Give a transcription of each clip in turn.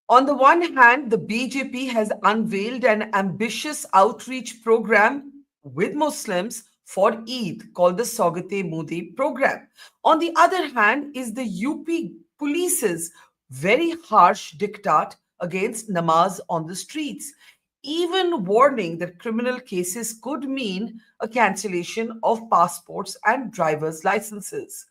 On the one hand, the BJP has unveiled an ambitious outreach program with Muslims for Eid called the Saugate Modi program. On the other hand, is the UP police's very harsh diktat against namaz on the streets, even warning that criminal cases could mean a cancellation of passports and driver's licenses.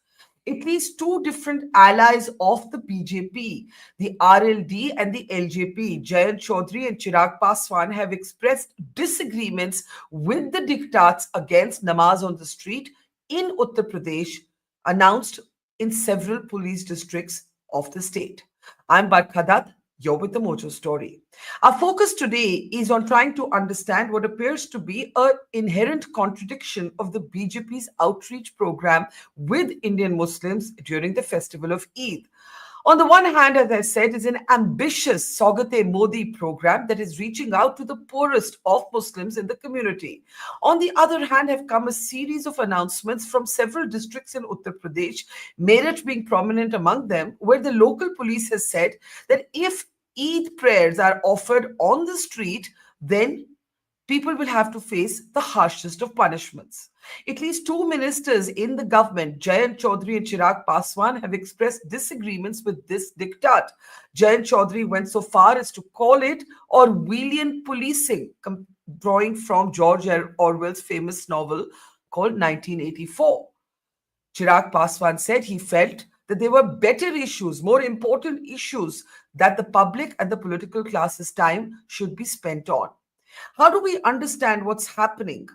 At least two different allies of the BJP, the RLD and the LJP, Jayant Chaudhary and Chirag Paswan, have expressed disagreements with the diktats against namaz on the street in Uttar Pradesh, announced in several police districts of the state. I'm Barkha Dutt. You're with the Mojo Story. Our focus today is on trying to understand what appears to be an inherent contradiction of the BJP's outreach program with Indian Muslims during the festival of Eid. On the one hand, as I said, is an ambitious Saugate Modi program that is reaching out to the poorest of Muslims in the community. On the other hand, have come a series of announcements from several districts in Uttar Pradesh, Meerut being prominent among them, where the local police has said that if Eid prayers are offered on the street, then people will have to face the harshest of punishments. At least two ministers in the government, Jayant Chaudhary and Chirag Paswan, have expressed disagreements with this diktat. Jayant Chaudhary went so far as to call it Orwellian policing, drawing from George Orwell's famous novel called 1984. Chirag Paswan said he felt that there were better issues, more important issues that the public and the political class's time should be spent on. How do we understand what's happening?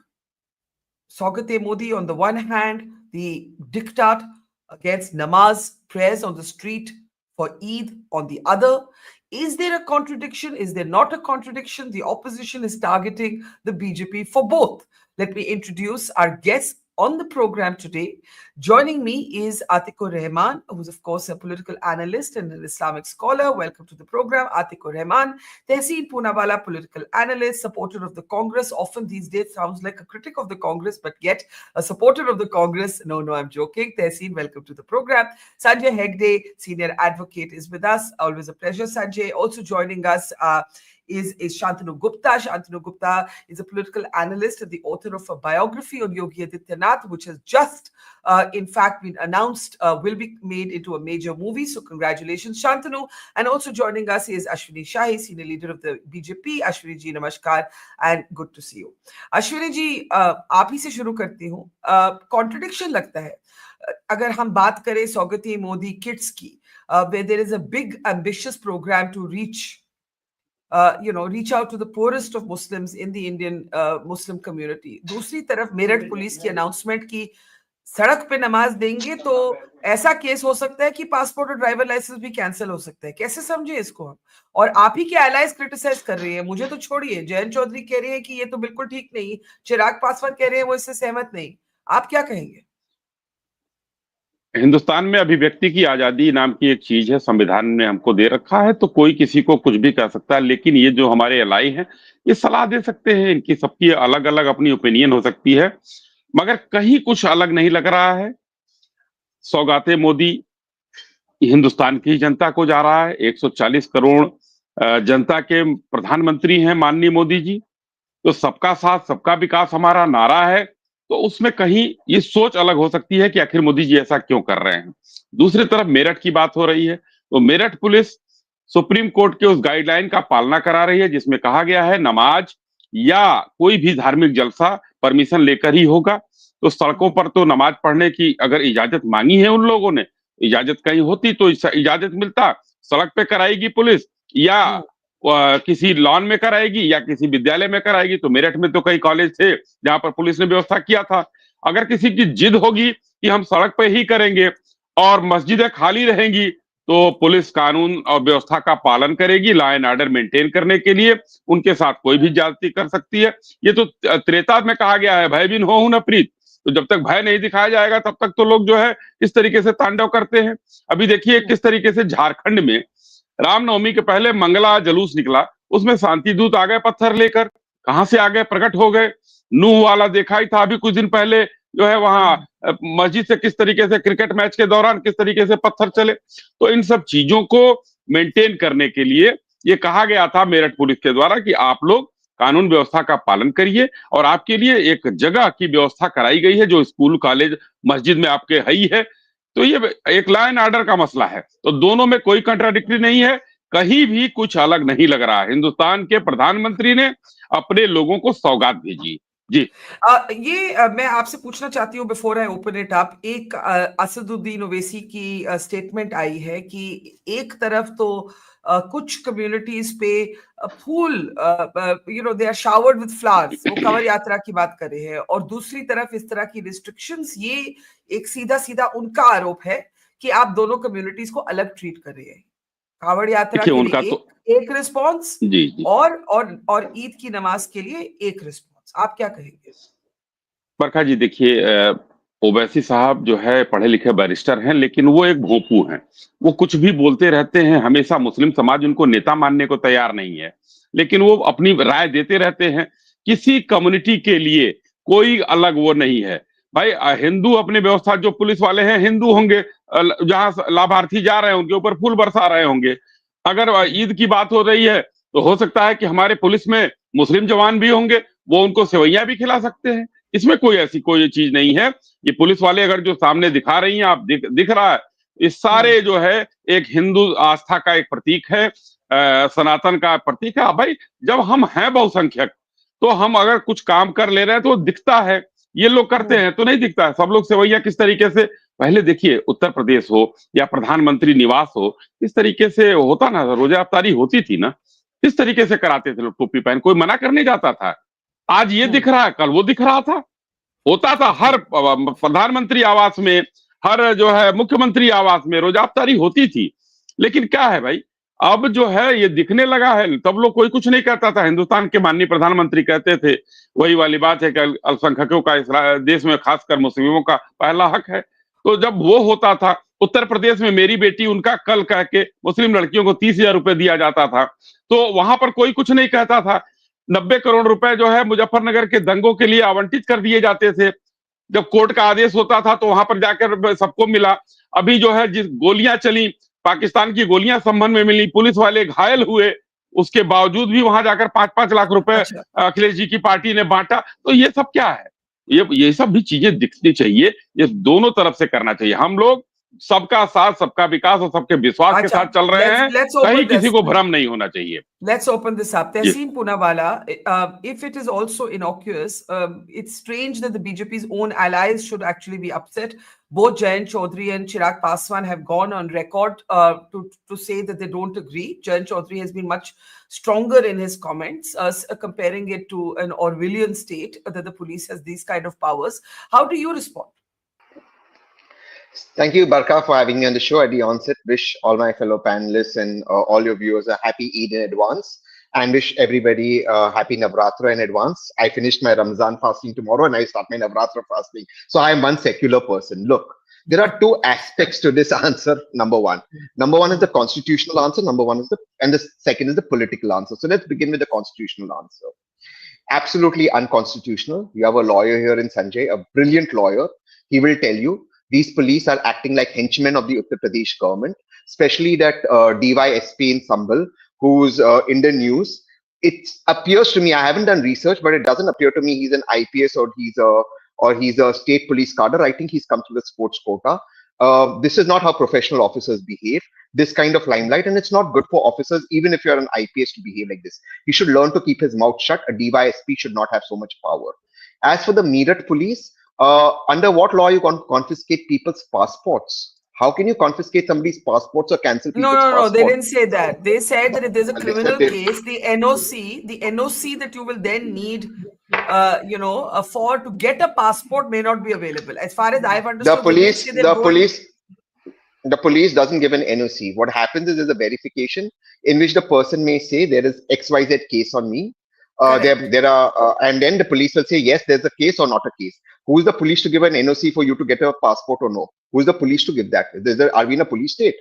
Saugate Modi on the one hand, the diktat against namaz, prayers on the street for Eid on the other. Is there a contradiction? Is there not a contradiction? The opposition is targeting the BJP for both. Let me introduce our guests on the program today. Joining me is Atiq Rehman, who's of course a political analyst and an Islamic scholar. Welcome to the program, Atiq Rehman. Tehseen, Poonawala, political analyst, supporter of the Congress. Often these days sounds like a critic of the Congress, but yet a supporter of the Congress. No, I'm joking. Tehseen, welcome to the program. Sanjay Hegde, senior advocate, is with us. Always a pleasure, Sanjay. Also joining us is Shantanu Gupta. Shantanu Gupta is a political analyst and the author of a biography on Yogi Adityanath, which has just, in fact, been announced, will be made into a major movie. So congratulations, Shantanu. And also joining us is Ashwani Shahi, senior leader of the BJP. Ashwani ji, namaskar and good to see you. Ashwani ji, आप ही से शुरू करती हूँ. Contradiction लगता है. अगर हम बात करें सौगती मोदी किड्स की, where there is a big ambitious program to reach out to the poorest of Muslims in the Indian Muslim community. दूसरी तरफ मेरठ पुलिस की अनाउंसमेंट की सड़क पे नमाज देंगे तो ऐसा केस हो सकता है कि पासपोर्ट और ड्राइवर लाइसेंस भी कैंसिल हो सकता है. कैसे समझे इसको हम? और आप ही के एलाइज क्रिटिसाइज कर रही है. मुझे तो छोड़िए, जयंत चौधरी कह रहे हैं कि ये तो बिल्कुल ठीक नहीं, चिराग पासवान कह रहे हैं वो इससे सहमत नहीं. आप क्या कहेंगे? हिंदुस्तान में अभिव्यक्ति की आजादी नाम की एक चीज है, संविधान ने हमको दे रखा है, तो कोई किसी को कुछ भी कह सकता है. लेकिन ये जो हमारे एलाई हैं, ये सलाह दे सकते हैं, इनकी सबकी अलग अलग अपनी ओपिनियन हो सकती है, मगर कहीं कुछ अलग नहीं लग रहा है. सौगाते मोदी हिंदुस्तान की जनता को जा रहा है. 140 करोड़ जनता के प्रधानमंत्री हैं माननीय मोदी जी. तो सबका साथ सबका विकास हमारा नारा है. तो उसमें कहीं ये सोच अलग हो सकती है कि आखिर मोदी जी ऐसा क्यों कर रहे हैं. दूसरी तरफ मेरठ की बात हो रही है, तो मेरठ पुलिस सुप्रीम कोर्ट के उस गाइडलाइन का पालना करा रही है जिसमें कहा गया है नमाज या कोई भी धार्मिक जलसा परमिशन लेकर ही होगा. तो सड़कों पर तो नमाज पढ़ने की अगर इजाजत मांगी है उन लोगों ने, इजाजत कहीं होती तो इजाजत मिलता. सड़क पे कराएगी पुलिस या किसी लॉन में कराएगी या किसी विद्यालय में कराएगी. तो मेरठ में तो कई कॉलेज थे जहां पर पुलिस ने व्यवस्था किया था. अगर किसी की जिद होगी कि हम सड़क पे ही करेंगे और मस्जिदें खाली रहेंगी, तो पुलिस कानून और व्यवस्था का पालन करेगी. लॉ एंड ऑर्डर मेंटेन करने के लिए उनके साथ कोई भी ज्यादती कर सकती है. ये तो त्रेता में कहा गया है, भय बिन होहु न प्रीत. तो जब तक भय नहीं दिखाया जाएगा तब तक तो लोग जो है इस तरीके से तांडव करते हैं. अभी देखिए किस तरीके से झारखंड में रामनवमी के पहले मंगला जुलूस निकला, उसमें शांति दूत आ गए पत्थर लेकर. कहां से आ गए? प्रकट हो गए. नूह वाला देखा ही था अभी कुछ दिन पहले, जो है वहां मस्जिद से किस तरीके से क्रिकेट मैच के दौरान किस तरीके से पत्थर चले. तो इन सब चीजों को मेंटेन करने के लिए ये कहा गया था मेरठ पुलिस के द्वारा कि आप लोग कानून व्यवस्था का पालन करिए और आपके लिए एक जगह की व्यवस्था कराई गई है जो स्कूल कॉलेज मस्जिद में आपके है ही है। तो ये एक लॉ एंड ऑर्डर का मसला है, तो दोनों में कोई कंट्राडिक्टरी नहीं है, कहीं भी कुछ अलग नहीं लग रहा है। हिंदुस्तान के प्रधानमंत्री ने अपने लोगों को सौगात भेजी। जी मैं आपसे पूछना चाहती हूँ before I open it up, एक असदुद्दीन ओवैसी की स्टेटमेंट आई है कि एक तरफ तो कुछ कम्युनिटीज पे फूल, they are showered with flowers, वो कवर यात्रा की बात कर रहे हैं, और दूसरी तरफ इस तरह की रिस्ट्रिक्शंस, ये एक सीधा सीधा उनका आरोप है कि आप दोनों कम्युनिटीज को अलग ट्रीट कर रहे हैं। कावड़ यात्रा देखिए के उनका लिए तो एक रिस्पॉन्स, जी जी और ईद की नमाज के लिए एक रिस्पॉन्स, आप क्या कहेंगे? बरखा जी, देखिए ओवैसी साहब जो है पढ़े लिखे बैरिस्टर हैं, लेकिन वो एक भोंपू हैं। वो कुछ भी बोलते रहते हैं, हमेशा मुस्लिम समाज उनको नेता मानने को तैयार नहीं है, लेकिन वो अपनी राय देते रहते हैं। किसी कम्युनिटी के लिए कोई अलग वो नहीं है भाई। हिंदू अपनी व्यवस्था, जो पुलिस वाले हैं हिंदू होंगे, जहां लाभार्थी जा रहे हैं उनके ऊपर फूल बरसा रहे होंगे। अगर ईद की बात हो रही है तो हो सकता है कि हमारे पुलिस में मुस्लिम जवान भी होंगे, वो उनको सेवैयां भी खिला सकते हैं। इसमें कोई ऐसी कोई चीज नहीं है। ये पुलिस वाले अगर जो सामने दिखा रही हैं, आप दिख रहा है, इस सारे जो है एक हिंदू आस्था का एक प्रतीक है, सनातन का प्रतीक है। भाई जब हम हैं बहुसंख्यक, तो हम अगर कुछ काम कर ले रहे हैं तो दिखता है। ये लोग करते हैं तो नहीं दिखता है। सब लोग सेवैया किस तरीके से, पहले देखिए उत्तर प्रदेश हो या प्रधानमंत्री निवास हो, इस तरीके से होता ना, रोजा अफ्तारी होती थी ना, किस तरीके से कराते थे लोग, टोपी पहन, कोई मना करने जाता था। आज ये दिख रहा है, कल वो दिख रहा था। होता था हर प्रधानमंत्री आवास में, हर जो है मुख्यमंत्री आवास में रोजा अफ्तारी होती थी। लेकिन क्या है भाई, अब जो है ये दिखने लगा है, तब लोग कोई कुछ नहीं कहता था। हिंदुस्तान के माननीय प्रधानमंत्री कहते थे, वही वाली बात है कि अल्पसंख्यकों का इस देश में खासकर मुस्लिमों का पहला हक है। तो जब वो होता था, उत्तर प्रदेश में मेरी बेटी उनका कल कह के मुस्लिम लड़कियों को 30,000 रुपए दिया जाता था, तो वहां पर कोई कुछ नहीं कहता था। 90 करोड़ रुपए जो है मुजफ्फरनगर के दंगों के लिए आवंटित कर दिए जाते थे। जब कोर्ट का आदेश होता था तो वहां पर जाकर सबको मिला। अभी जो है जिस गोलियां चली, पाकिस्तान की गोलियां संबंध में मिली, पुलिस वाले घायल हुए, उसके बावजूद भी वहां जाकर 5-5 लाख रुपए अच्छा, अखिलेश जी की पार्टी ने बांटा। तो ये सब क्या है? ये सब भी चीजें दिखनी चाहिए। ये दोनों तरफ से करना चाहिए। हम लोग सबका साथ, सबका विकास और सबके विश्वास के अच्छा, साथ चल रहे let's हैं, let's कहीं open किसी this. को भ्रम नहीं होना चाहिए। Let's open this up. Ji Tehseen Poonawala, if it is also innocuous, it's strange that the BJP's own allies should actually be upset. Both Jayant Chaudhary and Chirag Paswan have gone on record to say that they don't agree. Jayant Chaudhary has been much stronger in his comments, comparing it to an Orwellian state that the police has these kind of powers. How do you respond? Thank you, Barkha, for having me on the show. At the onset, wish all my fellow panelists and all your viewers a happy Eid in advance, and wish everybody happy Navratra in advance. I finished my Ramzan fasting tomorrow, and I start my Navratra fasting. So I am one secular person. Look, there are two aspects to this answer. Number one is the constitutional answer. And the second is the political answer. So let's begin with the constitutional answer. Absolutely unconstitutional. You have a lawyer here in Sanjay, a brilliant lawyer. He will tell you these police are acting like henchmen of the Uttar Pradesh government, especially that DYSP in Sambal, who's in the news. It appears to me, I haven't done research, but it doesn't appear to me he's an IPS or he's a state police cadre. I think he's come through the sports quota. This is not how professional officers behave, this kind of limelight, and it's not good for officers, even if you're an IPS, to behave like this. He should learn to keep his mouth shut. A DYSP should not have so much power. As for the Meerut police, under what law you confiscate people's passports? How can you confiscate somebody's passports or cancel people's passports? They didn't say that. They said that if there's a criminal case, the NOC that you will then need, to get a passport may not be available. As far as I've understood, the police doesn't give an NOC. What happens is there's a verification in which the person may say there is XYZ case on me. There are, and then the police will say, yes, there's a case or not a case. Who is the police to give an NOC for you to get a passport or no? Who is the police to give that? Are we in a police state?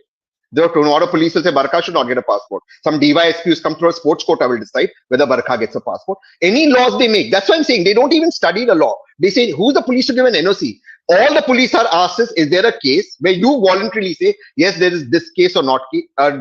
Tomorrow police will say Barkha should not get a passport. Some DYSPs come through a sports quota will decide whether Barkha gets a passport. Any laws they make, that's what I'm saying. They don't even study the law. They say, who's the police to give an NOC? All the police are asked is there a case where you voluntarily say, yes, there is this case or not,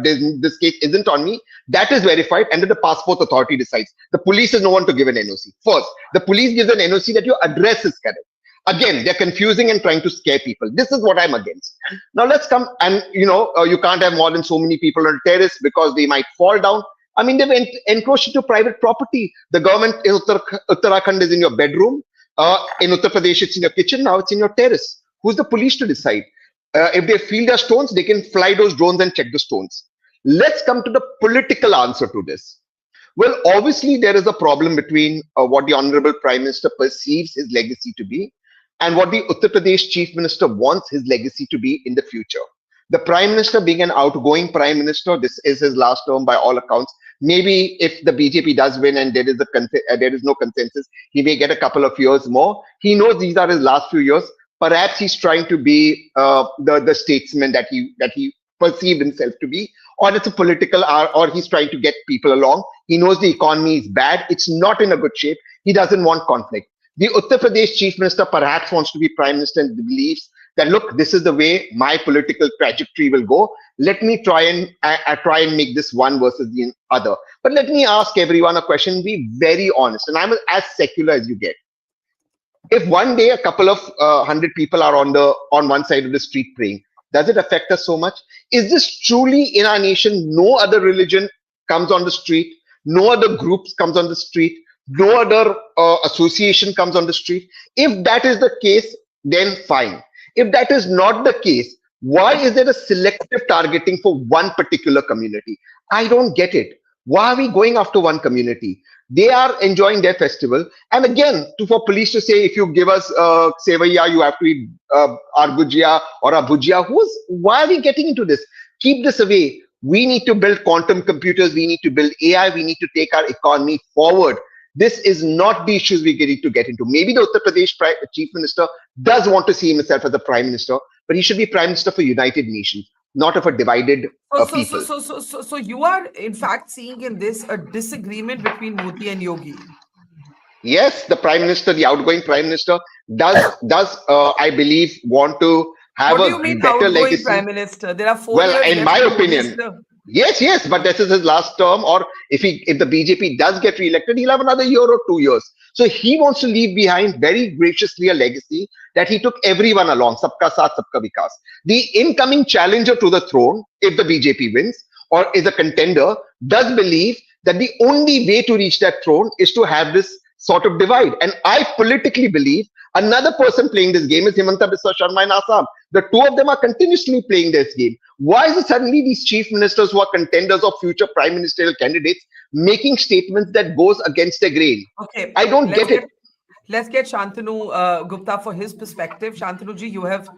this case isn't on me. That is verified, and then the passport authority decides. The police is no one to give an NOC. First, the police gives an NOC that your address is correct. Again, they're confusing and trying to scare people. This is what I'm against. Now let's come, and you can't have more than so many people on terrace because they might fall down. I mean, they've encroached into private property. The government in Uttarakhand is in your bedroom. In Uttar Pradesh, it's in your kitchen. Now it's in your terrace. Who's the police to decide? If they feel their stones, they can fly those drones and check the stones. Let's come to the political answer to this. Well, obviously, there is a problem between what the Honorable Prime Minister perceives his legacy to be and what the Uttar Pradesh Chief Minister wants his legacy to be in the future. The Prime Minister being an outgoing Prime Minister, this is his last term by all accounts. Maybe if the BJP does win and there is no consensus, he may get a couple of years more. He knows these are his last few years. Perhaps he's trying to be the statesman that he perceived himself to be, or it's a political, or he's trying to get people along. He knows the economy is bad. It's not in a good shape. He doesn't want conflict. The Uttar Pradesh Chief Minister perhaps wants to be Prime Minister and believes that, look, this is the way my political trajectory will go. Let me try and make this one versus the other. But let me ask everyone a question, be very honest. And I'm as secular as you get. If one day a couple of 100 people are on one side of the street praying, does it affect us so much? Is this truly in our nation? No other religion comes on the street. No other groups comes on the street. No other association comes on the street. If that is the case, then fine. If that is not the case, why is there a selective targeting for one particular community? I don't get it. Why are we going after one community? They are enjoying their festival. And again, for police to say, if you give us sevaiya, you have to eat our gujia or our bhujia. Why are we getting into this? Keep this away. We need to build quantum computers. We need to build AI. We need to take our economy forward. This is not the issues we need to get into. Maybe the Uttar Pradesh Chief Minister does want to see himself as a Prime Minister, but he should be Prime Minister for United Nations, not of a divided people. So you are in fact seeing in this a disagreement between Modi and Yogi. Yes, the Prime Minister, the outgoing Prime Minister, does I believe want to have a better legacy. Prime Minister? There are 4 well, in my opinion. Yes, but this is his last term, or if the BJP does get re-elected, he'll have another year or 2 years. So he wants to leave behind very graciously a legacy that he took everyone along, sabka saath, sabka vikas. The incoming challenger to the throne, if the BJP wins, or is a contender, does believe that the only way to reach that throne is to have this sort of divide. And I politically believe another person playing this game is Himanta Biswa Sharma in Assam. The two of them are continuously playing this game. Why is it suddenly these chief ministers who are contenders of future prime ministerial candidates making statements that goes against the grain? Okay, I don't get it. Let's get Shantanu Gupta for his perspective. Shantanu ji, you have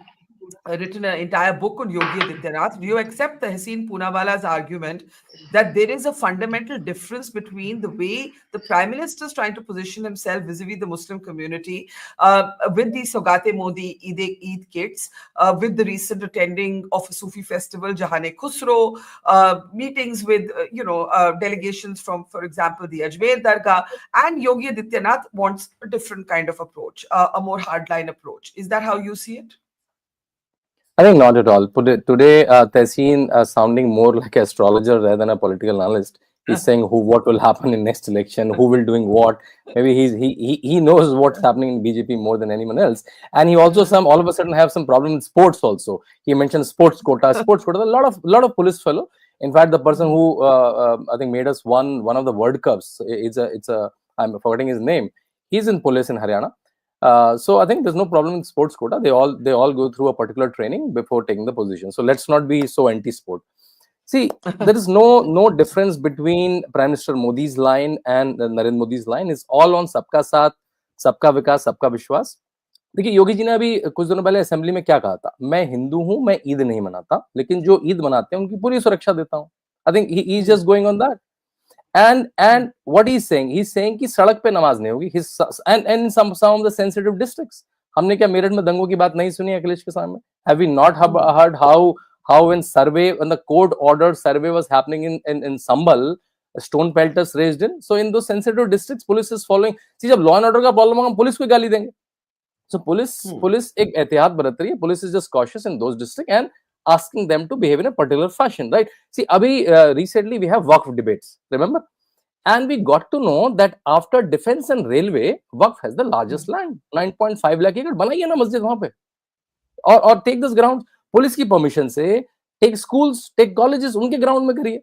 written an entire book on Yogi Adityanath. Do you accept Tehseen Poonawala's argument that there is a fundamental difference between the way the Prime Minister is trying to position himself vis-a-vis the Muslim community with the Saugate Modi Eid kits, with the recent attending of a Sufi festival, Jahane Khusro, meetings with delegations from, for example, the Ajmer Dargah, and Yogi Adityanath wants a different kind of approach, a more hardline approach. Is that how you see it? I think not at all. Today, Tehseen sounding more like an astrologer rather than a political analyst. He's saying what will happen in next election, who will doing what. Maybe he knows what's happening in BJP more than anyone else. And he also all of a sudden have some problem in sports also. He mentioned sports quota. Sports quota. A lot of police fellow. In fact, the person who I think made us one of the World Cups. I'm forgetting his name. He's in police in Haryana. So I think there's no problem in sports quota. They all go through a particular training before taking the position. So let's not be so anti-sport. See, there is no difference between Prime Minister Modi's line and Narendra Modi's line. It's all on सबका साथ, सबका विकास, सबका विश्वास. देखिए योगी जी ने अभी कुछ दिनों पहले असेंबली में क्या कहा था, मैं हिंदू हूं, मैं ईद नहीं मनाता, लेकिन जो ईद मनाते हैं उनकी पूरी सुरक्षा देता हूं. I think he is just going on that. And what he's saying कि सड़क पे नमाज नहीं होगी. And in some of the sensitive districts. हमने क्या मेरठ में दंगों की बात नहीं सुनी अखिलेश के सामने? Have we not heard how when the court ordered survey was happening in Sambal, stone pelters raised in? So in those sensitive districts, police is following. See, जब law and order का problem होगा, हम police को गाली देंगे. So police एक एहतियात बरत रही है. Police is just cautious in those districts and asking them to behave in a particular fashion, right? See, abhi recently we have Waqf debates, remember? And we got to know that after defense and railway, Waqf has the largest land, 9.5 lakh acre. बनाइए ना मस्जिद वहां पे. और take this ground, police की permission से take schools, take colleges, उनके ground में करिए.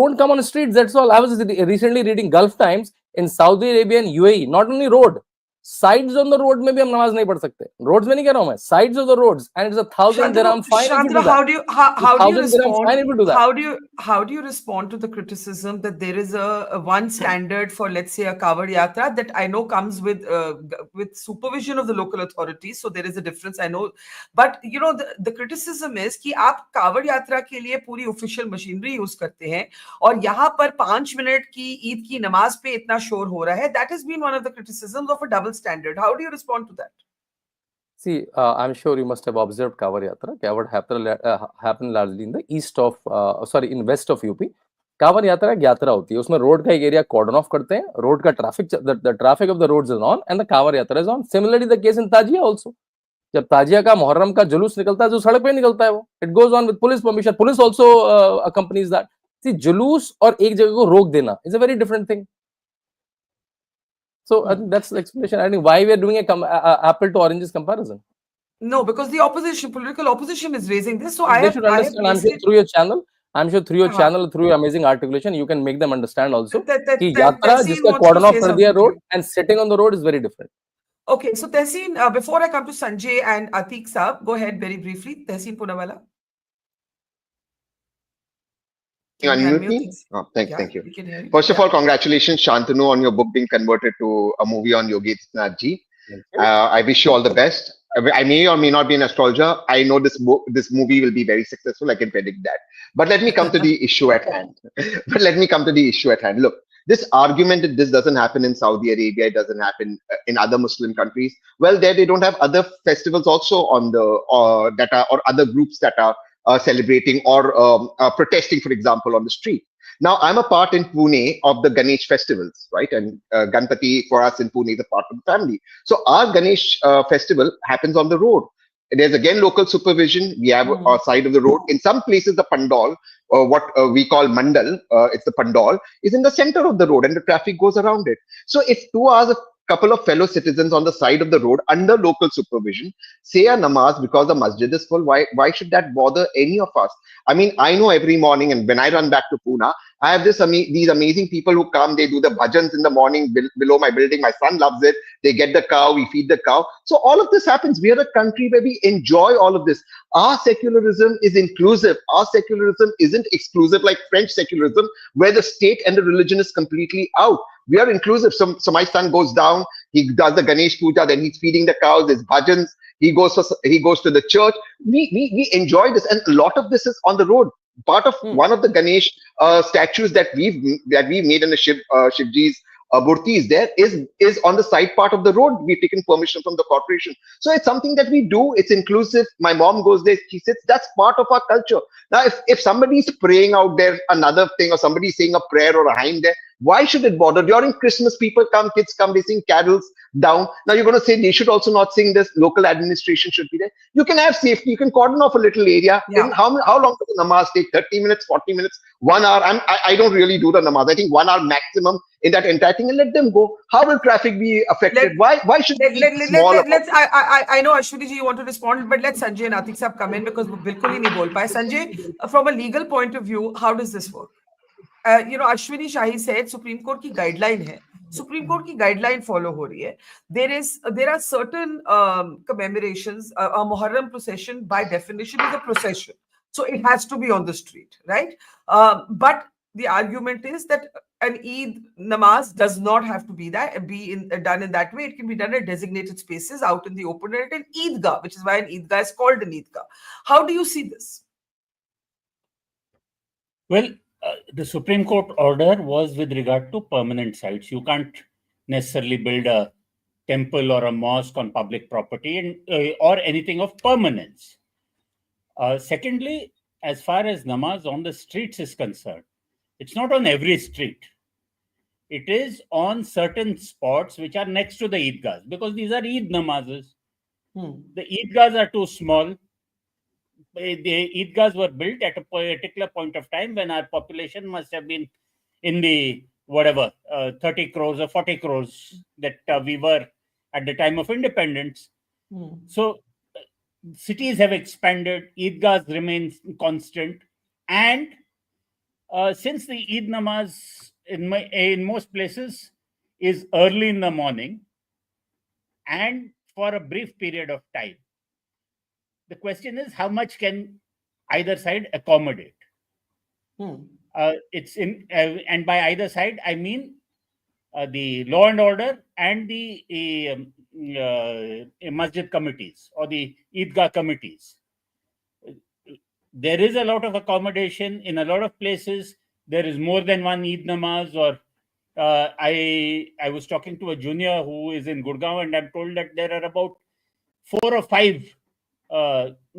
Don't come on the streets, that's all. I was recently reading Gulf Times in Saudi Arabia and UAE, not only road, sides on the road में भी हम नमाज नहीं पढ़ सकते. Roads में नहीं कह रहा हूं मैं, sides of the roads, and it's 1,000 dirham fine if you do that. How do you respond? Fine if you do that. How do you respond to the criticism that there is a one standard for, let's say, a Kawad Yatra that I know comes with supervision of the local authorities, so there is a difference, I know, but you know the criticism is कि आप Kawad Yatra के लिए पूरी official machinery use करते हैं और यहाँ पर 5 मिनट की ईद की नमाज पे इतना शोर हो रहा है. That has been one of the criticisms of a double standard. How do you respond to that? See, I'm sure you must have observed Kawad Yatra. Kawad happened largely in the in west of UP. Kawad Yatra एक यात्रा होती है, उसमें road का एक area कॉर्डन of करते हैं, road का the traffic of the roads is on and the Kawad Yatra is on. Similarly, the case in Tajia also. जब ताजिया का मुहर्रम का जुलूस निकलता है, जो सड़क पे निकलता है वो, it goes on with police permission. Police also accompanies that. See, जुलूस और एक जगह को रोक देना is a very different thing. So I think that's the explanation. I think why we are doing a apple to oranges comparison. No, because the political opposition is raising this. So they should understand. I'm sure through your channel, through your amazing articulation, you can make them understand also. कि यात्रा जिसका cordon off कर दिया road and sitting on the road is very different. Okay, so Tehseen, before I come to Sanjay and Atiq Saab, go ahead very briefly. Tehseen Poonawala. You unmute me? Oh, thank you. First of all, congratulations, Shantanu, on your book being converted to a movie on Yogi Adityanath ji. I wish you all the best. I may or may not be an astrologer. I know this movie will be very successful. I can predict that. But let me come to the issue at hand. Look, this argument that this doesn't happen in Saudi Arabia, it doesn't happen in other Muslim countries. Well, there they don't have other festivals also on the or other groups that are celebrating or protesting, for example, on the street. Now, I'm a part in Pune of the Ganesh festivals, right? And Ganpati for us in Pune is a part of the family. So our Ganesh festival happens on the road. There's again local supervision. We have our side of the road. In some places, the pandal, what we call mandal, it's the pandal, is in the center of the road and the traffic goes around it. So if 2 hours, a couple of fellow citizens on the side of the road under local supervision say a namaz because the masjid is full, why should that bother any of us? I mean, I know every morning, and when I run back to Pune, I have these amazing people who come, they do the bhajans in the morning below my building. My son loves it. They get the cow, we feed the cow. So all of this happens. We are a country where we enjoy all of this. Our secularism is inclusive. Our secularism isn't exclusive like French secularism, where the state and the religion is completely out. We are inclusive. So my son goes down, he does the Ganesh Puja, then he's feeding the cows, there's bhajans, he goes to the church. We enjoy this, and a lot of this is on the road. Part of one of the Ganesh statues that we've made in the Shivji's Murti is on the side part of the road. We've taken permission from the corporation. So it's something that we do. It's inclusive. My mom goes there, she sits. That's part of our culture. Now, if somebody's praying out there another thing, or somebody's saying a prayer or a hymn there, why should it bother? During Christmas, people come, kids come, they sing carols down. Now you're going to say they should also not sing this. Local administration should be there. You can have safety. You can cordon off a little area. Yeah. How long does the namaz take? 30 minutes, 40 minutes, 1 hour? I don't really do the namaz. I think 1 hour maximum in that entire thing, and let them go. How will traffic be affected? Why should let's I know Ashwani ji you want to respond, but let Sanjay and Atiq sab come in because bilkul hi nahi bol paye. Sanjay, from a legal point of view, how does this work? Ashwani Shahi said Supreme Court की guideline है. Supreme Court की guideline follow हो रही है. There are certain commemorations. A Muharram procession by definition is a procession, so it has to be on the street, right? But the argument is that an Eid namaz does not have to be done in that way. It can be done at designated spaces out in the open at an Eidgah, which is why an Eidgah is called an Eidgah. How do you see this? Well, the Supreme Court order was with regard to permanent sites. You can't necessarily build a temple or a mosque on public property or anything of permanence. Secondly, as far as namaz on the streets is concerned, it's not on every street. It is on certain spots which are next to the Eidgahs, because these are Eid namazes. The Eidgahs are too small. The Eidgahs were built at a particular point of time when our population must have been in the 30 crores or 40 crores that we were at the time of independence. So cities have expanded, Eidgahs remain constant, and since the Eid namaz in most places is early in the morning and for a brief period of time, the question is how much can either side accommodate? It's in and by either side I mean the law and order and the masjid committees or the Eidgah committees. There is a lot of accommodation in a lot of places. There is more than one Eid namaz. Or I was talking to a junior who is in Gurgaon, and I'm told that there are about 4 or 5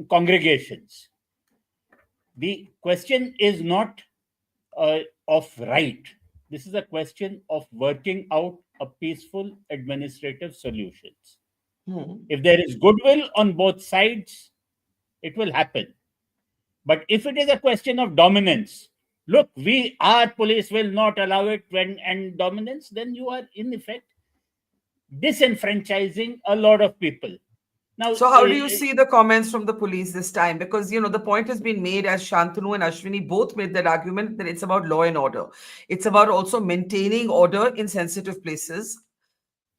congregations. The question is not of right. This is a question of working out a peaceful administrative solutions. If there is goodwill on both sides, it will happen. But if it is a question of dominance, look, our police will not allow it and dominance, then you are in effect disenfranchising a lot of people. Now, so how do you see the comments from the police this time? Because, the point has been made, as Shantanu and Ashwani both made that argument, that it's about law and order. It's about also maintaining order in sensitive places,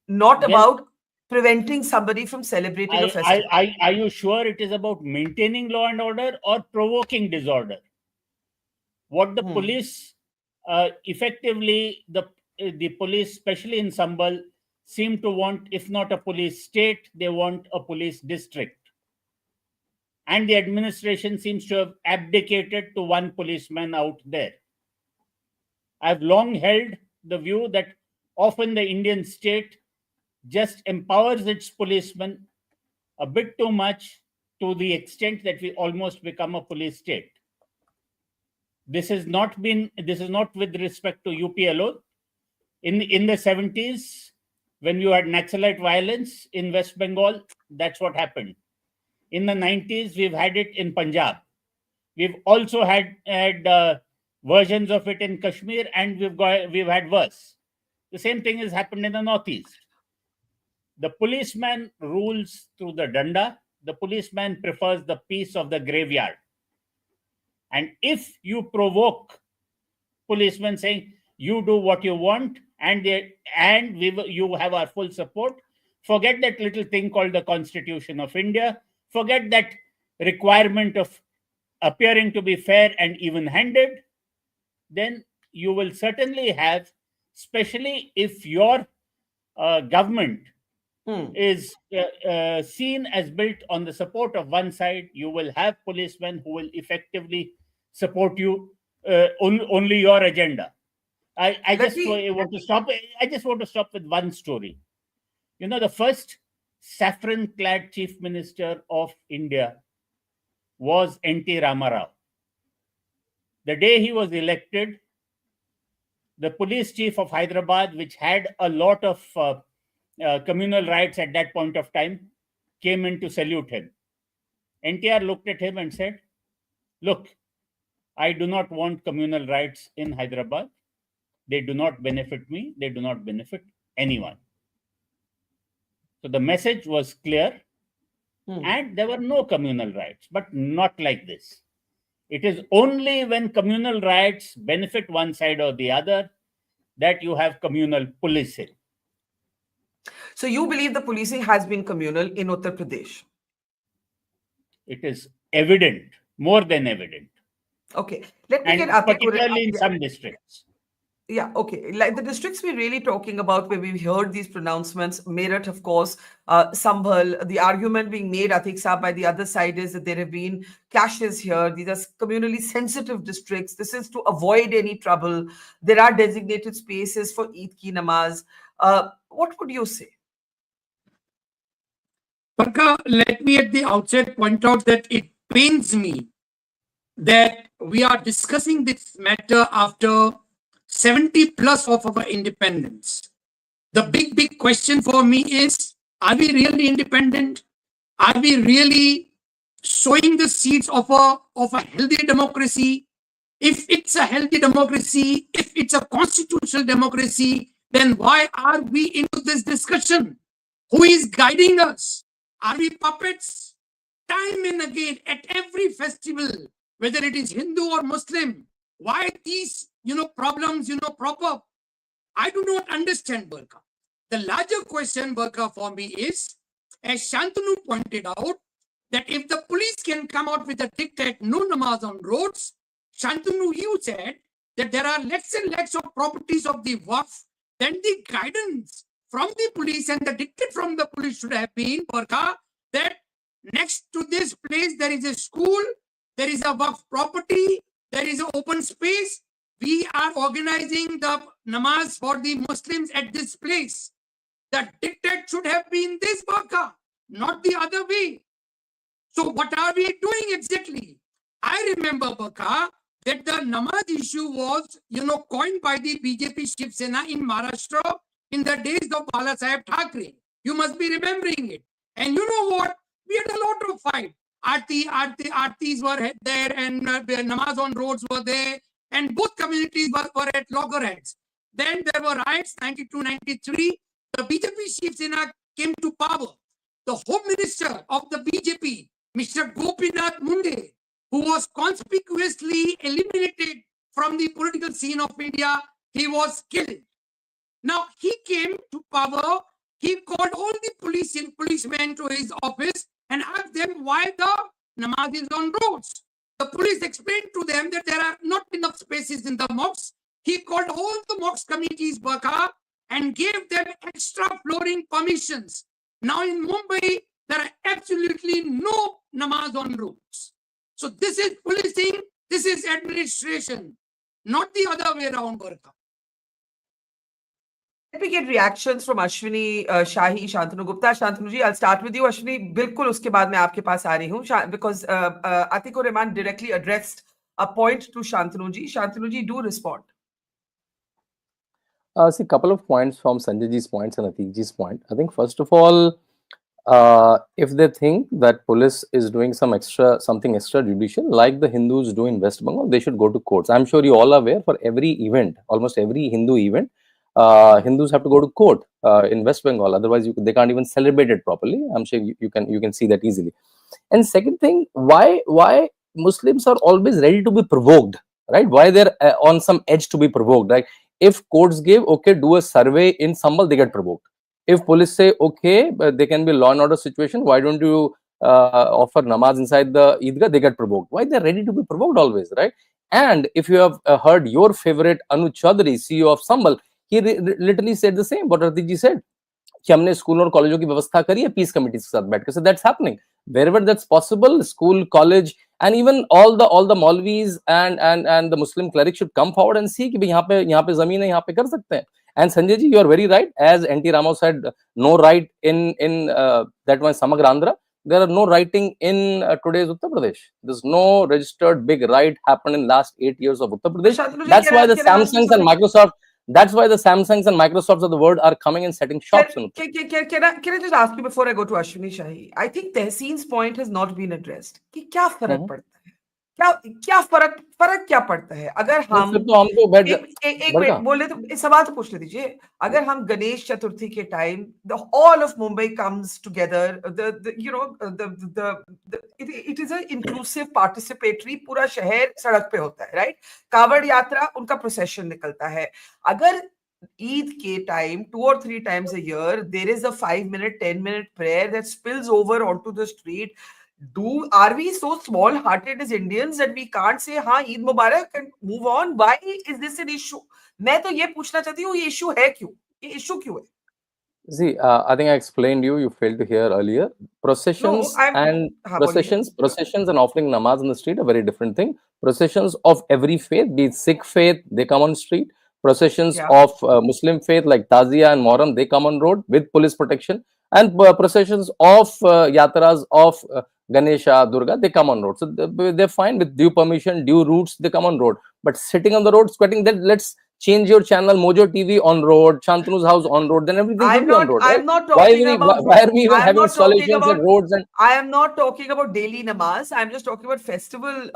not about preventing somebody from celebrating a festival. Are you sure it is about maintaining law and order or provoking disorder? What the police, effectively, the police, especially in Sambal, seem to want, if not a police state, they want a police district. And the administration seems to have abdicated to one policeman out there. I've long held the view that often the Indian state just empowers its policemen a bit too much, to the extent that we almost become a police state. This is not with respect to UP alone. In the 70s, when you had Naxalite violence in West Bengal, that's what happened. In the 90s, we've had it in Punjab. We've also had versions of it in Kashmir, and we've had worse. The same thing has happened in the Northeast. The policeman rules through the danda. The policeman prefers the peace of the graveyard. And if you provoke policemen saying, you do what you want, you have our full support, forget that little thing called the Constitution of India, forget that requirement of appearing to be fair and even-handed, then you will certainly have, especially if your government is seen as built on the support of one side, you will have policemen who will effectively support you, only your agenda. I just want to stop with one story. The first saffron-clad chief minister of India was N.T. Ramarao. The day he was elected, the police chief of Hyderabad, which had a lot of communal rights at that point of time, came in to salute him. NTR looked at him and said, look, I do not want communal rights in Hyderabad. They do not benefit me. They do not benefit anyone. So the message was clear, and there were no communal rights, but not like this. It is only when communal rights benefit one side or the other that you have communal policing. So you believe the policing has been communal in Uttar Pradesh? It is evident, more than evident. Okay, let me get Atiq, particularly in some districts. Yeah, okay. Like the districts we're really talking about, where we've heard these pronouncements, Meerut, of course, Sambhal, the argument being made, Atiq Saab, by the other side is that there have been clashes here. These are communally sensitive districts. This is to avoid any trouble. There are designated spaces for Eid ki namaz. What would you say? Barkha, let me at the outset point out that it pains me that we are discussing this matter after 70 plus of our independence. The big question for me is, are we really independent? Are we really sowing the seeds of a healthy democracy? If it's a healthy democracy, if it's a constitutional democracy, then why are we into this discussion? Who is guiding us? Are we puppets? Time and again, at every festival, whether it is Hindu or Muslim, why these problems prop up? I do not understand, Barkha. The larger question, Barkha, for me is, as Shantanu pointed out, that if the police can come out with a dictate, no namaz on roads, Shantanu, you said that there are lakhs and lakhs of properties of the Waqf, then the guidance from the police and the dictate from the police should have been, Barkha, that next to this place there is a school, there is a Waqf property, there is an open space. We are organizing the namaz for the Muslims at this place. The dictate should have been this, Barkha, not the other way. So what are we doing exactly? I remember, Barkha, that the namaz issue was, coined by the BJP Shiv Sena in Maharashtra in the days of Bala Saheb Thackeray. You must be remembering it. And you know what? We had a lot of fight. Aartis were there and namaz on roads were there. And both communities were at loggerheads. Then there were riots, 92, 93. The BJP Shiv Sena came to power. The Home Minister of the BJP, Mr. Gopinath Munde, who was conspicuously eliminated from the political scene of India, he was killed. Now, he came to power, he called all the policemen to his office and asked them why the namaz is on roads. The police explained to them that there are not enough spaces in the mosques. He called all the mosque committees, Barkha, and gave them extra flooring permissions. Now in Mumbai, there are absolutely no namaz on roads. So this is policing, this is administration, not the other way around, Barkha. Let me get reactions from Ashwani Shahi, Shantanu Gupta. Shantanu ji, I'll start with you. Ashwani, bilkul uske baad मैं आपके पास आ रही हूँ because Atiq और Rehman directly addressed a point to Shantanu ji. Shantanu ji, do respond. See, a couple of points from Sanjay ji's points and Atiq ji's point. I think first of all, if they think that police is doing something extrajudicial, like the Hindus do in West Bengal, they should go to courts. I'm sure you all are aware, for every event, almost every Hindu event, Hindus have to go to court in West Bengal. Otherwise, they can't even celebrate it properly. I'm sure you can see that easily. And second thing, why Muslims are always ready to be provoked, right? Why they're on some edge to be provoked, right? If courts give, okay, do a survey in Sambal, they get provoked. If police say, okay, there can be law and order situation, why don't you offer namaz inside the Eidgah, they get provoked. Why? They're ready to be provoked always, right? And if you have heard your favorite Anuj Chaudhary, CEO of Sambal, he literally said the same, what Atiq ji said. कि हमने school और कॉलेजों की व्यवस्था करी है piece committees के साथ बैठकर. So that's happening wherever that's possible. School, college, and even all the Maulvis and the Muslim clerics should come forward and see कि भाई यहाँ पे जमीन है, यहाँ पे कर सकते हैं. And Sanjay ji, you are very right. As N.T. Ramo said, no right in that one Samagra Andhra. There are no writing in today's Uttar Pradesh. There's no registered big right happened in last 8 years of Uttar Pradesh. That's why the Samsungs and Microsoft. That's why the Samsungs and Microsofts of the world are coming and setting shops. Can I just ask you before I go to Ashwani Shahi? I think Tehseen's point has not been addressed. कि क्या फर्क पड़ता है? क्या फर्क क्या पड़ता है? अगर हम एक मिनट बोले तो सवाल तो पूछ ले दीजिए. अगर हम गणेश चतुर्थी के time, all of Mumbai comes together. It is an inclusive, participatory. पूरा शहर सड़क पे होता है, right? कावड़ यात्रा, उनका procession निकलता है. अगर Eid ke time, 2 or 3 times a year, there is a 5-minute, 10-minute prayer that spills over onto the street. Are we so small-hearted as Indians that we can't say, हाँ, Eid Mubarak and move on? Why is this an issue? मैं तो ये पूछना चाहती हूँ, ये issue है क्यों? ये issue क्यों है? See, I think I explained you failed to hear earlier. Processions and offering namaz in the street are very different thing. Processions of every faith, be it Sikh faith, they come on street. Processions of Muslim faith like Tazia and Moram, they come on road with police protection. And processions of yatras of Ganesha, Durga, they come on road. So they're fine with due permission, due routes, they come on road. But sitting on the road, sweating, then let's change your channel, Mojo TV on road, Shantanu's house on road, then everything should be on road, right? I'm not talking about. Why are we even I'm having not talking installations about at roads? And I am not talking about daily namaz. I'm just talking about festival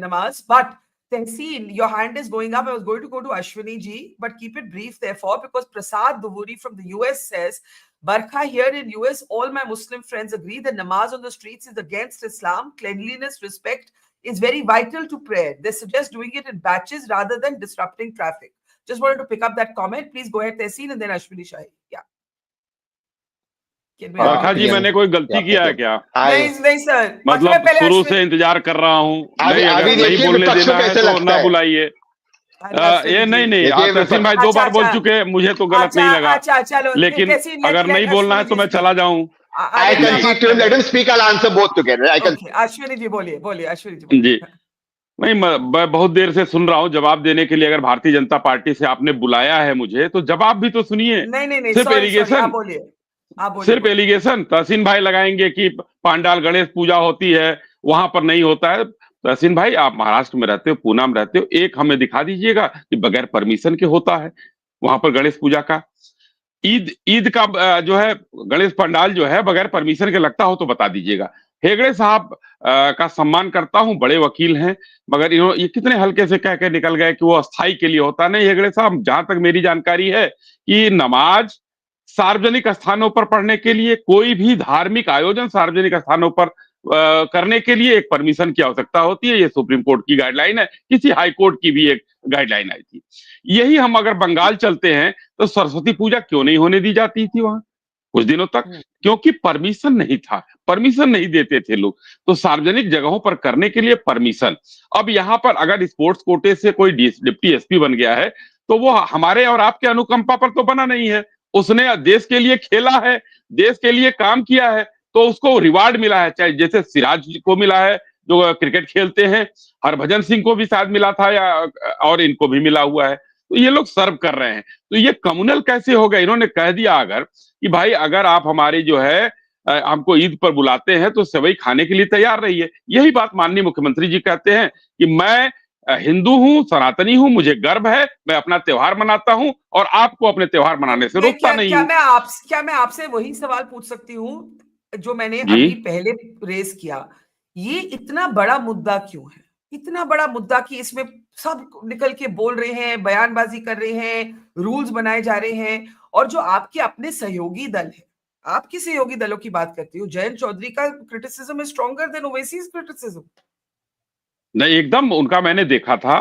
namaz. But Tehseen, your hand is going up. I was going to go to Ashwani ji, but keep it brief, therefore, because Prasad Duvuri from the US says, Barkha, here in US, all my Muslim friends agree that namaz on the streets is against Islam. Cleanliness, respect is very vital to prayer. They suggest doing it in batches rather than disrupting traffic. Just wanted to pick up that comment. Please go ahead, Tehseen, and then Ashwani Shahi. Yeah. बरखा जी, मैंने कोई गलती किया है क्या? नहीं sir, मतलब शुरू से इंतजार कर रहा हूँ। नहीं, अगर नहीं बोलने देना है तो ना बुलाइए। ये नहीं तहसीन भाई 2 बार बोल चुके, मुझे तो गलत नहीं लगा। चलो, लेकिन अगर नहीं बोलना है तो मैं चला जाऊं। I concede to him. Let him speak. I'll answer both together. Ashwini ji बोलिए, अश्विनी जी। जी, नहीं, मैं बहुत देर से सुन रहा हूँ जवाब देने के लिए। अगर भारतीय जनता पार्टी से आपने बुलाया है मुझे, तो जवाब भी तो सुनिए। नहीं, सिर्फ एलिगेशन, सिर्फ एलिगेशन तहसीन भाई लगाएंगे कि पांडाल गणेश पूजा होती है, वहां पर नहीं होता है। तहसीन भाई, आप महाराष्ट्र में रहते हो, पूना में रहते हो, एक हमें दिखा दीजिएगा कि बगैर परमिशन के होता है वहां पर गणेश पूजा का। ईद का जो है गणेश पंडाल जो है बगैर परमिशन के लगता हो तो बता दीजिएगा। हेगड़े साहब का सम्मान करता हूं, बड़े वकील हैं, मगर इन्होंने ये कितने हल्के से कह के निकल गए कि वो अस्थाई के लिए होता नहीं। हेगड़े साहब, जहां तक मेरी जानकारी है कि नमाज सार्वजनिक स्थानों पर पढ़ने के लिए, कोई भी धार्मिक आयोजन सार्वजनिक स्थानों पर करने के लिए एक परमिशन की आवश्यकता होती है। ये सुप्रीम कोर्ट की गाइडलाइन है, किसी हाई कोर्ट की भी एक गाइडलाइन आई थी। यही हम अगर बंगाल चलते हैं तो सरस्वती पूजा क्यों नहीं होने दी जाती थी वहां कुछ दिनों तक? क्योंकि परमिशन नहीं था, परमिशन नहीं देते थे लोग। तो सार्वजनिक जगहों पर करने के लिए परमिशन। अब यहाँ पर अगर स्पोर्ट्स कोटे से कोई डिप्टी एसपी बन गया है तो वो हमारे और आपके अनुकंपा पर तो बना नहीं है। उसने देश के लिए खेला है, देश के लिए काम किया है, तो उसको रिवार्ड मिला है। चाहे जैसे सिराज को मिला है जो क्रिकेट खेलते हैं, हरभजन सिंह को भी शायद मिला था, या और इनको भी मिला हुआ है। तो ये लोग सर्व कर रहे हैं। तो ये कम्युनल कैसे होगा? इन्होंने कह दिया अगर कि भाई अगर आप हमारी जो है हमको ईद पर बुलाते हैं तो सेवई खाने के लिए तैयार रहिए। यही बात माननीय मुख्यमंत्री जी कहते हैं कि मैं हिंदू हूँ, सनातनी हूँ, मुझे गर्व है, मैं अपना त्योहार मनाता हूँ और आपको अपने त्योहार मनाने से रोकता नहीं हूँ। क्या मैं आपसे वही सवाल पूछ सकती हूँ जो मैंने अभी पहले रेज किया? ये इतना बड़ा मुद्दा क्यों है? इतना बड़ा मुद्दा कि इसमें सब निकल के बोल रहे हैं, बयानबाजी कर रहे हैं, रूल्स बनाए जा रहे हैं, और जो आपके अपने सहयोगी दल है, आपकी सहयोगी दलों की बात करती हूँ, जयंत चौधरी का criticism is stronger than Owaisi's criticism. नहीं, एकदम उनका मैंने देखा था।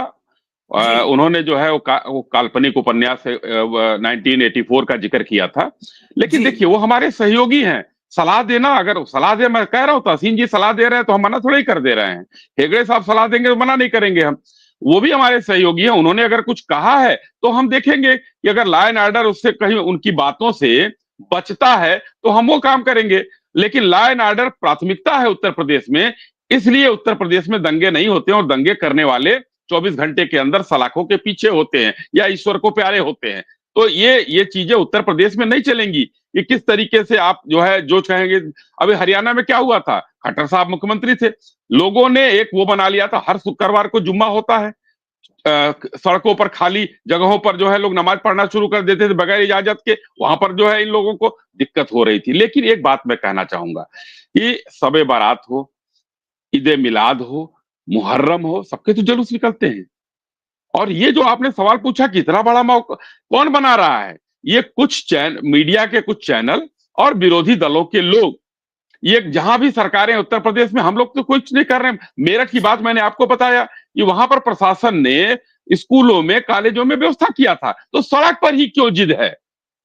उन्होंने जो है वो काल्पनिक उपन्यास 1984 का जिक्र किया था। लेकिन देखिए, वो हमारे सहयोगी हैं। सलाह देना, अगर सलाह दे, मैं कह रहा हूं तहसीन जी सलाह दे रहे हैं तो हम मना थोड़ा ही कर दे रहे हैं। हेगड़े साहब सलाह देंगे तो मना नहीं करेंगे हम, वो भी हमारे सहयोगी हैं। उन्होंने अगर कुछ कहा है तो हम देखेंगे कि अगर लॉ एंड ऑर्डर उससे कहीं उनकी बातों से बचता है तो हम वो काम करेंगे। लेकिन लॉ एंड ऑर्डर प्राथमिकता है उत्तर प्रदेश में, इसलिए उत्तर प्रदेश में दंगे नहीं होते हैं, और दंगे करने वाले 24 घंटे के अंदर सलाखों के पीछे होते हैं या ईश्वर को प्यारे होते हैं। तो ये चीजें उत्तर प्रदेश में नहीं चलेंगी कि किस तरीके से आप जो है जो चाहेंगे। अभी हरियाणा में क्या हुआ था, खट्टर साहब मुख्यमंत्री थे, लोगों ने एक वो बना लिया था, हर शुक्रवार को जुम्मा होता है, सड़कों पर खाली जगहों पर जो है लोग नमाज पढ़ना शुरू कर देते थे बगैर इजाजत के। वहां पर जो है इन लोगों को दिक्कत हो रही थी। लेकिन एक बात मैं कहना चाहूंगा कि सबे बारात हो, ईद मिलाद हो, मुहर्रम हो, सबके तो जुलूस निकलते हैं। और ये जो आपने सवाल पूछा कि इतना बड़ा मौका कौन बना रहा है, ये कुछ मीडिया के कुछ चैनल और विरोधी दलों के लोग। ये जहां भी सरकारें उत्तर प्रदेश में, हम लोग तो कुछ नहीं कर रहे हैं। मेरठ की बात मैंने आपको बताया कि वहां पर प्रशासन ने स्कूलों में, कॉलेजों में व्यवस्था किया था, तो सड़क पर ही क्यों जिद है?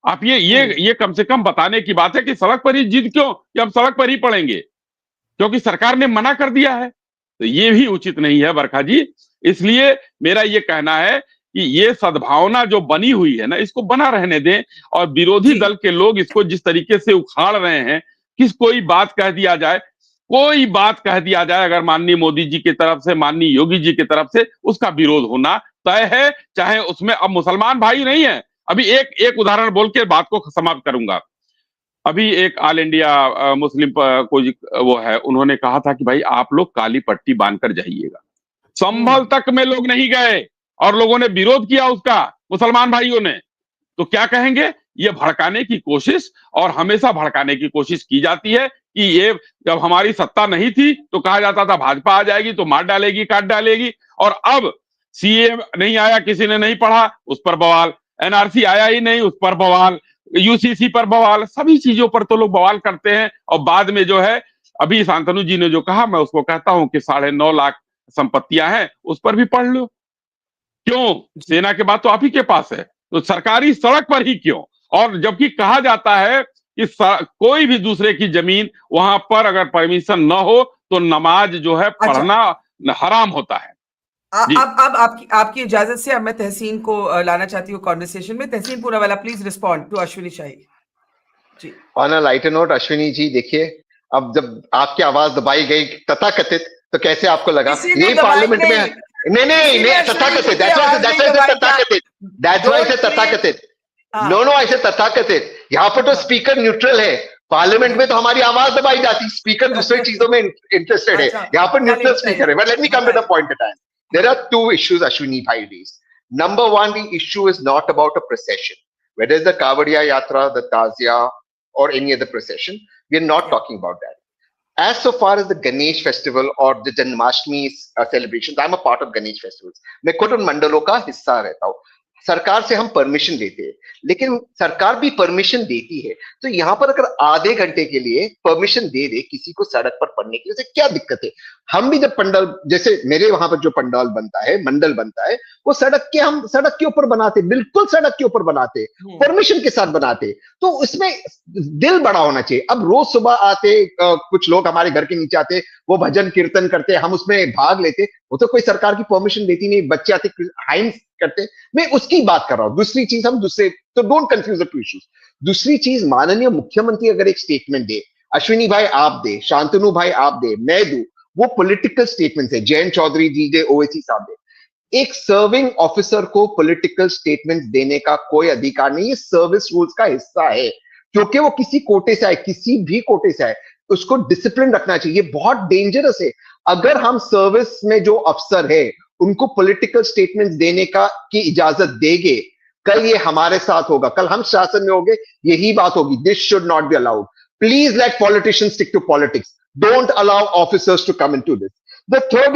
आप ये कम से कम बताने की बात है कि सड़क पर ही जिद क्यों, कि हम सड़क पर ही पढ़ेंगे क्योंकि सरकार ने मना कर दिया है। तो ये भी उचित नहीं है बरखा जी। इसलिए मेरा ये कहना है कि ये सद्भावना जो बनी हुई है ना, इसको बना रहने दें। और विरोधी दल के लोग इसको जिस तरीके से उखाड़ रहे हैं, कोई बात कह दिया जाए, कोई बात कह दिया जाए, अगर माननीय मोदी जी की तरफ से, माननीय योगी जी की तरफ से, उसका विरोध होना तय है। चाहे उसमें अब मुसलमान भाई नहीं है। अभी एक उदाहरण बोल के बात को समाप्त करूंगा। अभी एक ऑल इंडिया मुस्लिम कोई वो है, उन्होंने कहा था कि भाई आप लोग काली पट्टी बांधकर जाइएगा। संभल तक में लोग नहीं गए, और लोगों ने विरोध किया उसका, मुसलमान भाइयों ने, तो क्या कहेंगे? ये भड़काने की कोशिश, और हमेशा भड़काने की कोशिश की जाती है कि ये जब हमारी सत्ता नहीं थी तो कहा जाता था भाजपा आ जाएगी तो मार डालेगी, काट डालेगी, और अब सीए नहीं आया, किसी ने नहीं पढ़ा, उस पर बवाल, एनआरसी आया ही नहीं, उस पर बवाल, यूसीसी पर बवाल, सभी चीजों पर तो लोग बवाल करते हैं। और बाद में जो है, अभी शांतनु जी ने जो कहा, मैं उसको कहता हूं कि 9.5 लाख संपत्तियां हैं, उस पर भी पढ़ लो। क्यों? सेना के बाद तो आप ही के पास है, तो सरकारी सड़क पर ही क्यों? और जबकि कहा जाता है कि कोई भी दूसरे की जमीन, वहां पर अगर परमिशन न हो तो नमाज जो है पढ़ना हराम होता है। अब आपकी इजाजत से अब मैं तहसीन को लाना चाहती हूँ कॉन्वर्सेशन में। Tehseen Poonawalla, please respond to Ashwini Shahi ji. On a lighter note, Ashwini ji देखिए, अब जब आपकी आवाज दबाई गई तथाकथित, तो कैसे आपको लगा? यही पार्लियामेंट में नहीं तथाकथित, दैट्स व्हाई से तथाकथित, नो आई से तथाकथित। यहाँ पर तो स्पीकर न्यूट्रल है, पार्लियामेंट में तो हमारी आवाज दबाई जाती, स्पीकर दूसरी चीजों में इंटरेस्टेड है, यहाँ पर न्यूट्रल स्पीकर है। But let me come to the point at hand. There are two issues Ashwini bhai raised. Number one, the issue is not about a procession. Whether it's the Kavadiya Yatra, the Tazia, or any other procession, we are not talking about that. As so far as the Ganesh festival or the Janmashtami celebrations, I'm a part of Ganesh festivals. मैं खुद उन मंडलों का हिस्सा रहता हूँ। सरकार से हम परमिशन लेते हैं, लेकिन सरकार भी परमिशन देती है। तो यहाँ पर अगर आधे घंटे के लिए परमिशन दे दे किसी को सड़क पर पढ़ने के लिए, क्या दिक्कत है? हम भी जब पंडाल, जैसे मेरे वहां पर जो पंडाल बनता है, मंडल बनता है, वो हम सड़क के ऊपर बनाते, बिल्कुल सड़क के ऊपर बनाते, परमिशन के साथ बनाते। तो उसमें दिल बड़ा होना चाहिए। अब रोज सुबह आते कुछ लोग हमारे घर के नीचे आते, वो भजन कीर्तन करते, हम उसमें भाग लेते, वो तो कोई सरकार की परमिशन देती नहीं, बच्चे आते हाइम्स करते। मैं उसकी बात कर रहा हूं। दूसरी चीज, हम दूसरे, तो don't confuse the two issues. दूसरी चीज, माननीय मुख्यमंत्री अगर एक स्टेटमेंट दे, अश्विनी भाई आप दे, शांतनु भाई आप दे, मैं दूं, वो पॉलिटिकल स्टेटमेंट है। जयंत चौधरी जी दे, ओवैसी साहब दे। एक सर्विंग ऑफिसर को पॉलिटिकल स्टेटमेंट देने का कोई अधिकार नहीं, ये सर्विस रूल्स का हिस्सा है, क्योंकि वो किसी कोटे से आए, किसी भी कोटे से आए, उसको डिसिप्लिन रखना चाहिए। बहुत डेंजरस है अगर हम सर्विस में जो अफसर है उनको पॉलिटिकल स्टेटमेंट्स देने की इजाजत देंगे। कल ये हमारे साथ होगा, कल हम शासन में होंगे, यही बात होगी। This should not be allowed. Please let politicians stick to politics, don't allow officers to come into this. The third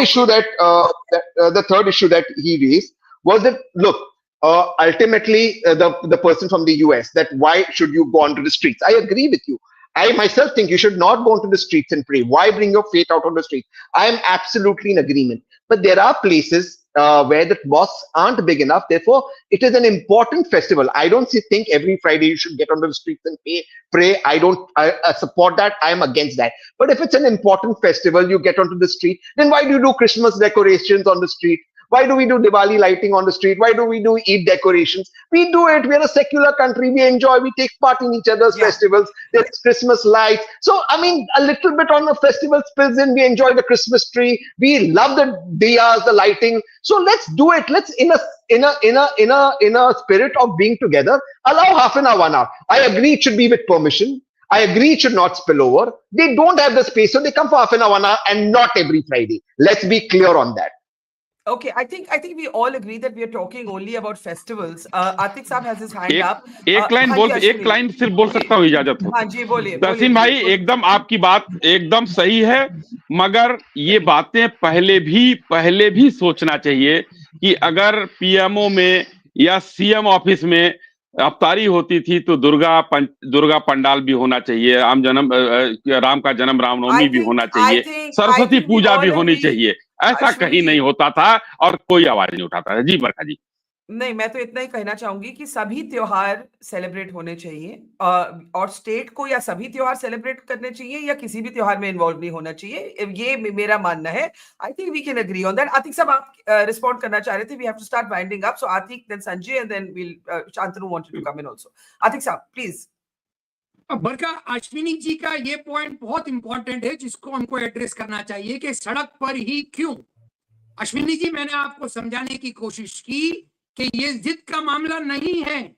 issue that he raised was that, look, ultimately the person from the US, that why should you go onto the streets? I agree with you. I myself think you should not go onto the streets and pray. Why bring your faith out on the streets? I am absolutely in agreement. But there are places where the mosques aren't big enough. Therefore, it is an important festival. I don't think every Friday you should get onto the streets and pray. I support that. I am against that. But if it's an important festival, you get onto the street, then why do you do Christmas decorations on the street? Why do we do Diwali lighting on the street? Why do we do Eid decorations? We do it. We're a secular country. We enjoy. We take part in each other's festivals. There's Christmas lights. So, I mean, a little bit on the festival spills in. We enjoy the Christmas tree. We love the diyas, the lighting. So let's do it. Let's in a spirit of being together, allow half an hour, 1 hour. I agree it should be with permission. I agree it should not spill over. They don't have the space, so they come for half an hour, 1 hour, and not every Friday. Let's be clear on that. Okay, I think we all agree that we are talking only about festivals. Atiq साहब has his hand up. एक line सिर्फ बोल सकता हूँ, इजाजत हो? हाँ जी, बोलिए। तहसीन भाई, एकदम आपकी बात एकदम सही है, मगर ये बातें पहले भी सोचना चाहिए कि अगर पीएमओ में या सीएम ऑफिस में अवतारी होती थी तो दुर्गा पंडाल भी होना चाहिए, राम का जन्म रामनवमी भी होना चाहिए, सरस्वती पूजा भी होनी चाहिए। ऐसा कहीं नहीं होता था और कोई आवाज नहीं उठाता था। जी बरखा जी। नहीं, मैं तो इतना ही कहना चाहूंगी कि सभी त्योहार सेलिब्रेट होने चाहिए, और स्टेट को या सभी त्योहार सेलिब्रेट करने चाहिए या किसी भी त्योहार में इन्वॉल्व नहीं होना चाहिए, ये मेरा मानना है। I think we can agree on that. Atiq sahab, आप रिस्पॉन्ड करना चाह रहे थे। We have to start winding up, so Atiq, then Sanjay, and then we'll Shantanu wanted to come in also. Atiq sahab please. बरखा, अश्विनी जी का ये पॉइंट बहुत इंपॉर्टेंट है जिसको हमको एड्रेस करना चाहिए कि सड़क पर ही क्यों। अश्विनी जी, मैंने आपको समझाने की कोशिश की कि ये जिद का मामला नहीं है।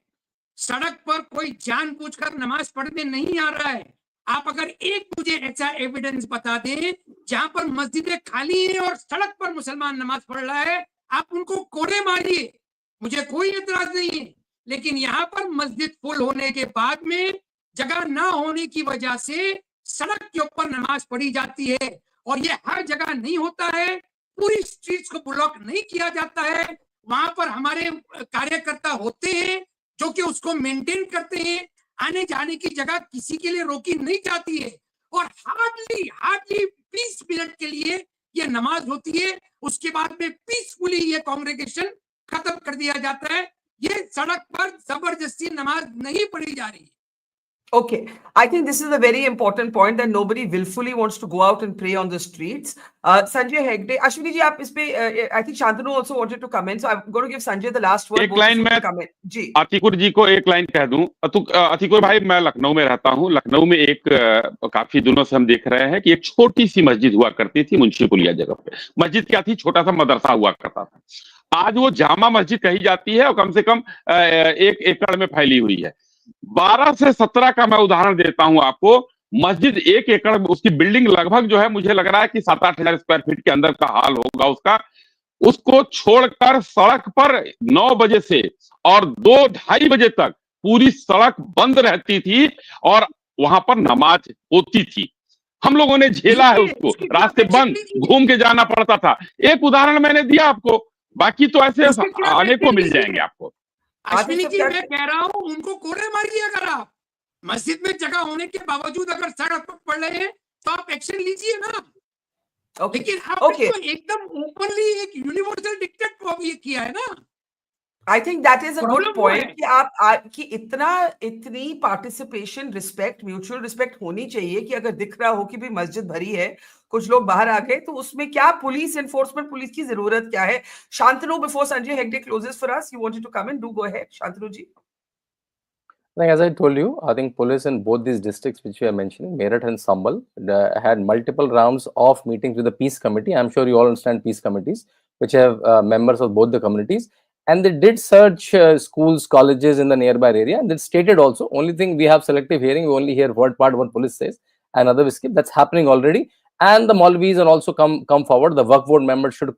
सड़क पर कोई जानबूझकर नमाज पढ़ने नहीं आ रहा है। आप अगर एक मुझे ऐसा एविडेंस बता दें जहां पर मस्जिदें खाली हैं और सड़क पर मुसलमान नमाज पढ़ रहा है, आप उनको कोड़े मारिए, मुझे कोई एतराज नहीं है, लेकिन यहाँ पर मस्जिद फुल होने के बाद में जगह ना होने की वजह से सड़क के ऊपर नमाज पढ़ी जाती है, और ये हर जगह नहीं होता है, पूरी स्ट्रीट्स को ब्लॉक नहीं किया जाता है, वहां पर हमारे कार्यकर्ता होते हैं जो कि उसको मेंटेन करते हैं, आने जाने की जगह किसी के लिए रोकी नहीं जाती है, और हार्डली 20 मिनट के लिए ये नमाज होती है, उसके बाद में पीसफुली ये कांग्रेगेशन खत्म कर दिया जाता है। ये सड़क पर जबरदस्ती नमाज नहीं पढ़ी जा रही है। Okay, I think this is a very important point that nobody willfully wants to go out and pray on the streets. Sanjay Hegde, Ashwani ji, आप इस पे, I think Shantanu also wanted to comment, so I'm going to give Sanjay the last word. एक line में comment. जी, अतिकुर जी को एक line कह दूं। अतिकुर भाई, मैं लखनऊ में रहता हूं। लखनऊ में एक काफी दिनों से हम देख रहे हैं कि एक छोटी सी मस्जिद हुआ करती थी मुंशी पुलिया जगह पे। मस्जिद क्या थी? छोटा सा मदरसा हुआ करता था। आज वो जामा मस्जिद कही जाती है और कम से कम 1 एकड़ में फैली हुई है। 12 से 17 का मैं उदाहरण देता हूं आपको। मस्जिद 1 एकड़ में, उसकी बिल्डिंग लगभग जो है, मुझे लग रहा है कि 7-8 हजार स्क्वायर फीट के अंदर का हाल होगा उसका। उसको छोड़कर सड़क पर 9 बजे से और 2-2:30 बजे तक पूरी सड़क बंद रहती थी और वहां पर नमाज होती थी। हम लोगों ने झेला है उसको, रास्ते बंद, घूम के जाना पड़ता था। एक उदाहरण मैंने दिया आपको, बाकी तो ऐसे अनेकों मिल जाएंगे आपको। अश्विनी जी, मैं कह रहा हूं उनको कोड़े मारिए। अगर आप मस्जिद में जगह होने के बावजूद अगर सड़क पर पड़ रहे हैं तो आप एक्शन लीजिए ना। लेकिन आपने तो एकदम ओपनली एक यूनिवर्सल डिक्टेट को ये किया है ना। I think that is a good point कि आप कि इतनी पार्टिसिपेशन, रिस्पेक्ट, म्यूचुअल रिस्पेक्ट होनी चाहिए कि अगर दिख रहा हो कि भाई मस्जिद भरी है, कुछ लोग बाहर आ गए, तो उसमें क्या पुलिस एनफोर्समेंट, पुलिस की जरूरत क्या है? Shantanu, before Sanjay Hegde closes for us, you wanted to come in. Do go ahead, Shantanu ji. Like, as I told you, I think police in both these districts which we are mentioning, Meerut and Sambhal, had multiple rounds of meetings with the peace committee. I'm sure you all understand peace committees, which have members of both the communities. And they did search schools, colleges in the nearby area, and they stated also, only thing we have selective hearing, we only hear word part what police says, and other skip. That's happening already. And the Maulvis and also come forward. The Waqf board members should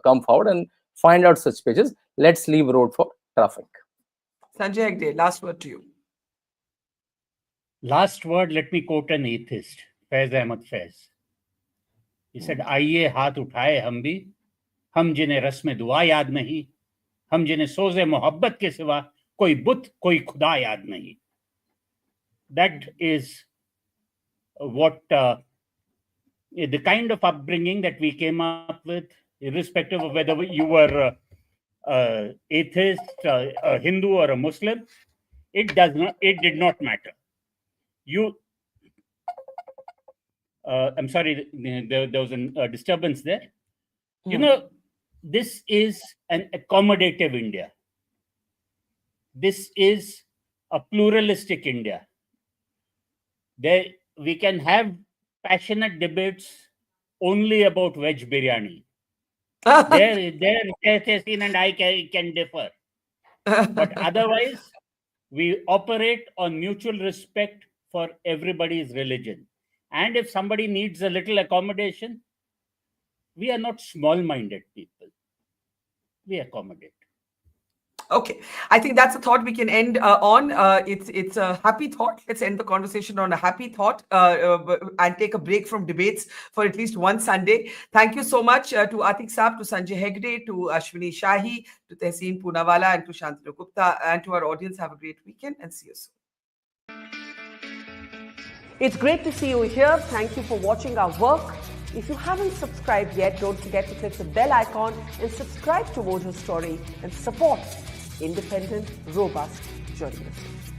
come forward and find out such pages. Let's leave road for traffic. Sanjay Hegde, last word to you. Last word, let me quote an atheist, Faiz Ahmad Faiz. He said, आइए हाथ उठाए हम जिन्हें रस्म दुआ याद नहीं, हम जिन्हें सोज़े मोहब्बत के सिवा कोई बुत, कोई खुदा याद नहीं. That is what the kind of upbringing that we came up with, irrespective of whether you were atheist, a Hindu or a Muslim. It did not matter. I'm sorry, there was a disturbance there. You know, this is an accommodative India. This is a pluralistic India. We can have passionate debates only about veg biryani. There, Tehseen and I can differ. But otherwise, we operate on mutual respect for everybody's religion. And if somebody needs a little accommodation, we are not small-minded people. We accommodate. Okay, I think that's a thought we can end on. It's a happy thought. Let's end the conversation on a happy thought and take a break from debates for at least one Sunday. Thank you so much to Atiq Saab, to Sanjay Hegde, to Ashwani Shahi, to Tehseen Poonawala, and to Shantanu Gupta, and to our audience. Have a great weekend and see you soon. It's great to see you here. Thank you for watching our work. If you haven't subscribed yet, don't forget to click the bell icon and subscribe to Mojo Story and support independent, robust journalism.